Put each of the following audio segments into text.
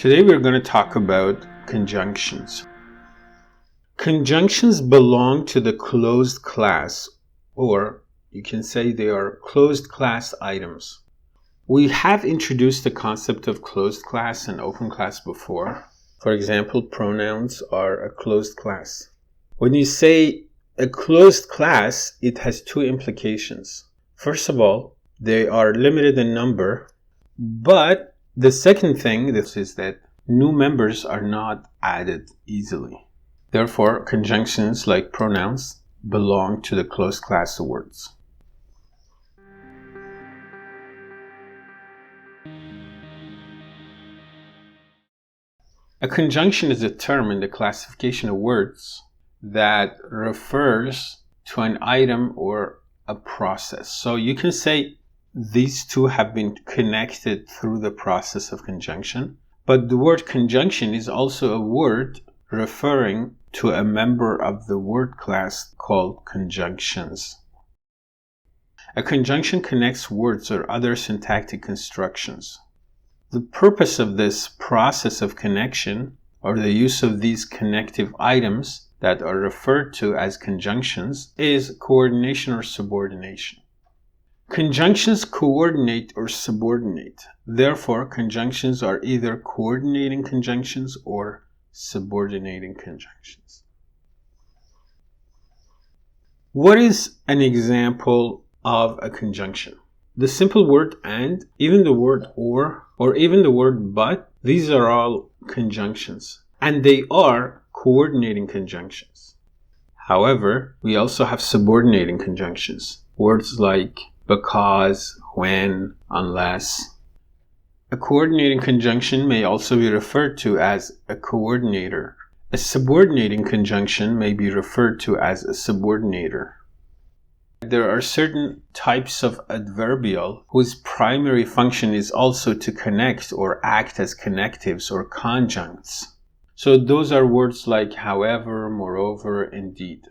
Today we're going to talk about conjunctions. Conjunctions belong to the closed class, or you can say they are closed class items. We have introduced the concept of closed class and open class before. For example, pronouns are a closed class. When you say a closed class, it has two implications. First of all, they are limited in number, but the second thing is that new members are not added easily. Therefore, conjunctions like pronouns belong to the closed class of words. A conjunction is a term in the classification of words that refers to an item or a process. So you can say these two have been connected through the process of conjunction, but the word conjunction is also a word referring to a member of the word class called conjunctions. A conjunction connects words or other syntactic constructions. The purpose of this process of connection, or the use of these connective items that are referred to as conjunctions, is coordination or subordination. Conjunctions coordinate or subordinate. Therefore, conjunctions are either coordinating conjunctions or subordinating conjunctions. What is an example of a conjunction? The simple word and, even the word or even the word but, these are all conjunctions, and they are coordinating conjunctions. However, we also have subordinating conjunctions, words like because, when, unless. A coordinating conjunction may also be referred to as a coordinator. A subordinating conjunction may be referred to as a subordinator. There are certain types of adverbial whose primary function is also to connect or act as connectives or conjuncts. So those are words like however, moreover, indeed.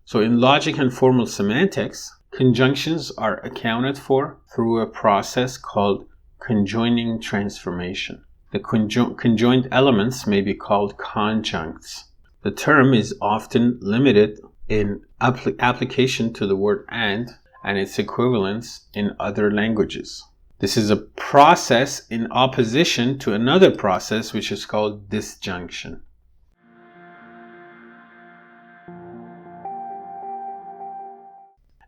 So in logic and formal semantics, conjunctions are accounted for through a process called conjoining transformation. The conjoined elements may be called conjuncts. The term is often limited in application to the word and its equivalents in other languages. This is a process in opposition to another process which is called disjunction.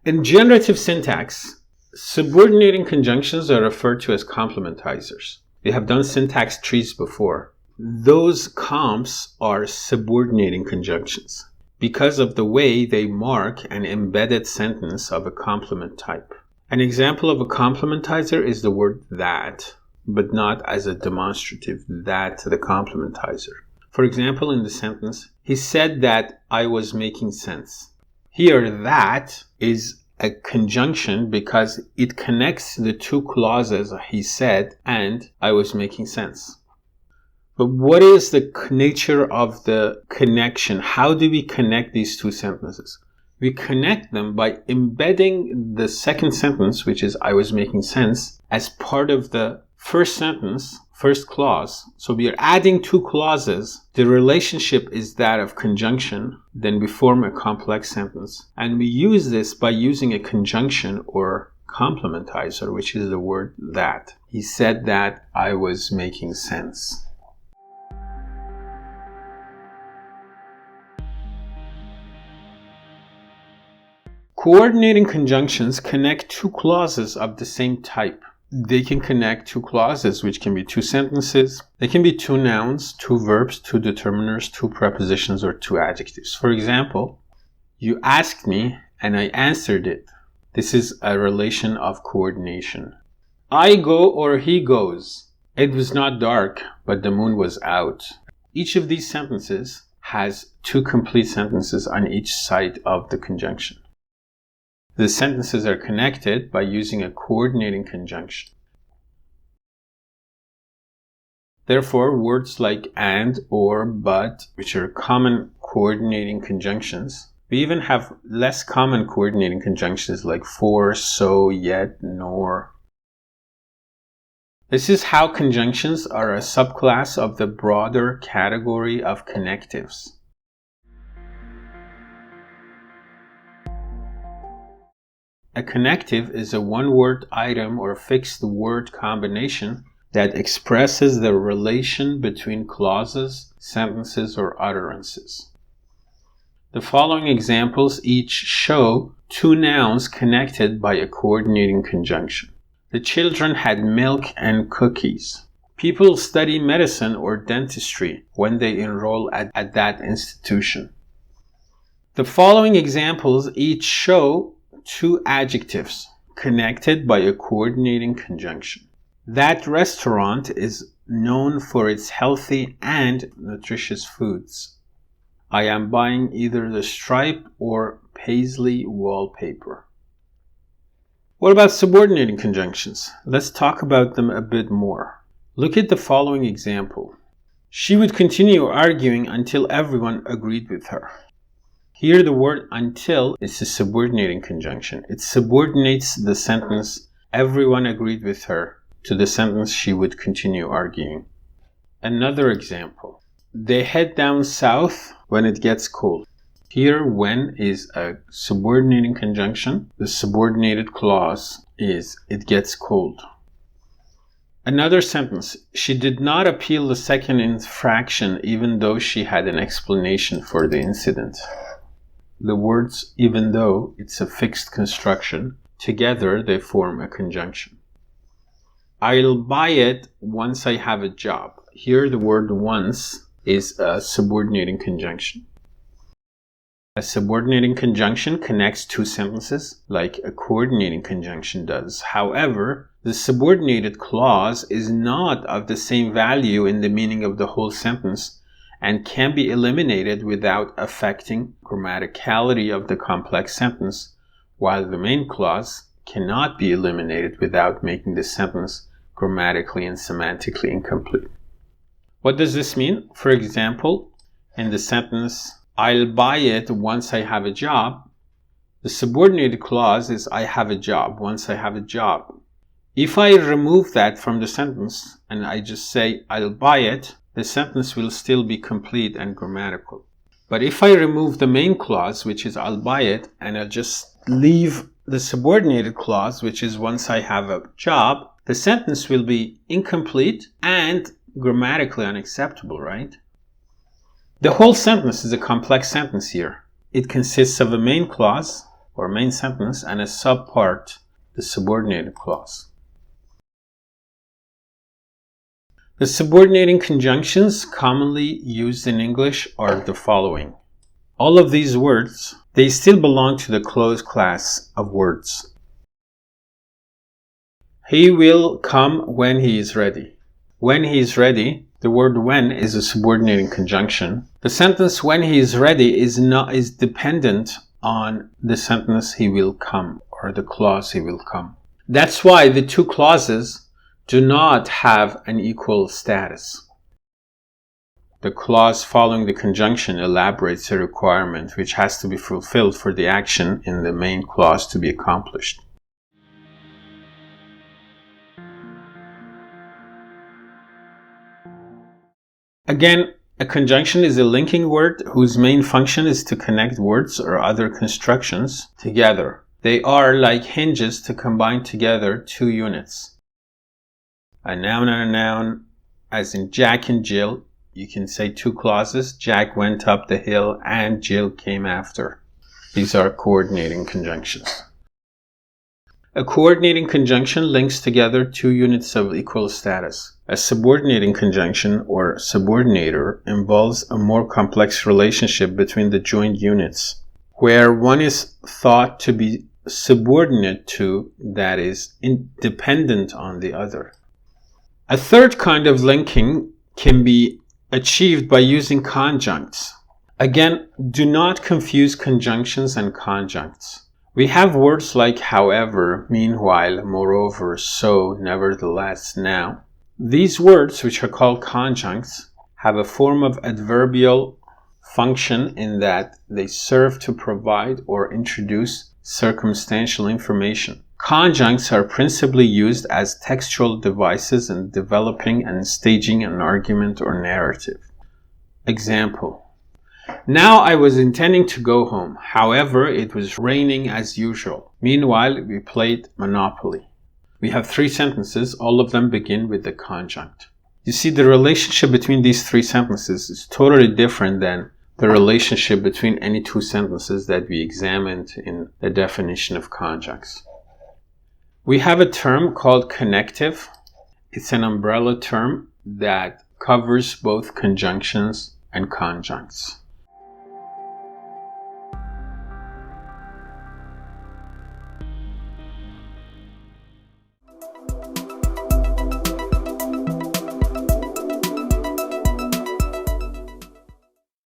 In generative syntax, subordinating conjunctions are referred to as complementizers. We have done syntax trees before. Those comps are subordinating conjunctions because of the way they mark an embedded sentence of a complement type. An example of a complementizer is the word that, but not as a demonstrative that the complementizer. For example, in the sentence, he said that I was making sense. Here, that is a conjunction because it connects the two clauses he said and I was making sense. But what is the nature of the connection? How do we connect these two sentences? We connect them by embedding the second sentence, which is I was making sense, as part of the first sentence, first clause. So we are adding two clauses. The relationship is that of conjunction. Then we form a complex sentence. And we use this by using a conjunction or complementizer, which is the word that. He said that I was making sense. Coordinating conjunctions connect two clauses of the same type. They can connect two clauses, which can be two sentences. They can be two nouns, two verbs, two determiners, two prepositions, or two adjectives. For example, you asked me and I answered it. This is a relation of coordination. I go or he goes. It was not dark, but the moon was out. Each of these sentences has two complete sentences on each side of the conjunction. The sentences are connected by using a coordinating conjunction. Therefore, words like and, or, but, which are common coordinating conjunctions, We even have less common coordinating conjunctions like for, so, yet, nor. This is how conjunctions are a subclass of the broader category of connectives. A connective is a one-word item or fixed word combination that expresses the relation between clauses, sentences, or utterances. The following examples each show two nouns connected by a coordinating conjunction. The children had milk and cookies. People study medicine or dentistry when they enroll at that institution. The following examples each show two adjectives connected by a coordinating conjunction. That restaurant is known for its healthy and nutritious foods. I am buying either the stripe or paisley wallpaper. What about subordinating conjunctions? Let's talk about them a bit more. Look at the following example. She would continue arguing until everyone agreed with her. Here the word until is a subordinating conjunction. It subordinates the sentence everyone agreed with her to the sentence she would continue arguing. Another example. They head down south when it gets cold. Here when is a subordinating conjunction. The subordinated clause is it gets cold. Another sentence. She did not appeal the second infraction even though she had an explanation for the incident. The words even though, it's a fixed construction. Together they form a conjunction. I'll buy it once I have a job. Here the word once is a subordinating conjunction. A subordinating conjunction connects two sentences like a coordinating conjunction does. However, the subordinated clause is not of the same value in the meaning of the whole sentence and can be eliminated without affecting grammaticality of the complex sentence, while the main clause cannot be eliminated without making the sentence grammatically and semantically incomplete. What does this mean? For example, in the sentence, I'll buy it once I have a job, the subordinated clause is I have a job, once I have a job. If I remove that from the sentence and I just say I'll buy it, the sentence will still be complete and grammatical. But if I remove the main clause, which is I'll buy it, and I just leave the subordinated clause, which is once I have a job, the sentence will be incomplete and grammatically unacceptable, right? The whole sentence is a complex sentence here. It consists of a main clause or main sentence and a subpart, the subordinated clause. The subordinating conjunctions commonly used in English are the following. All of these words, they still belong to the closed class of words. He will come when he is ready. When he is ready, the word when is a subordinating conjunction. The sentence when he is ready is dependent on the sentence he will come or the clause he will come. That's why the two clauses do not have an equal status. The clause following the conjunction elaborates a requirement which has to be fulfilled for the action in the main clause to be accomplished. Again, a conjunction is a linking word whose main function is to connect words or other constructions together. They are like hinges to combine together two units. A noun and a noun, as in Jack and Jill, you can say two clauses, Jack went up the hill and Jill came after. These are coordinating conjunctions. A coordinating conjunction links together two units of equal status. A subordinating conjunction or subordinator involves a more complex relationship between the joined units, where one is thought to be subordinate to, that is, independent on the other. A third kind of linking can be achieved by using conjuncts. Again, do not confuse conjunctions and conjuncts. We have words like however, meanwhile, moreover, so, nevertheless, now. These words, which are called conjuncts, have a form of adverbial function in that they serve to provide or introduce circumstantial information. Conjuncts are principally used as textual devices in developing and staging an argument or narrative. Example: now I was intending to go home. However, it was raining as usual. Meanwhile, we played Monopoly. We have 3 sentences. All of them begin with the conjunct. You see, the relationship between these 3 sentences is totally different than the relationship between any 2 sentences that we examined in the definition of conjuncts. We have a term called connective. It's an umbrella term that covers both conjunctions and conjuncts.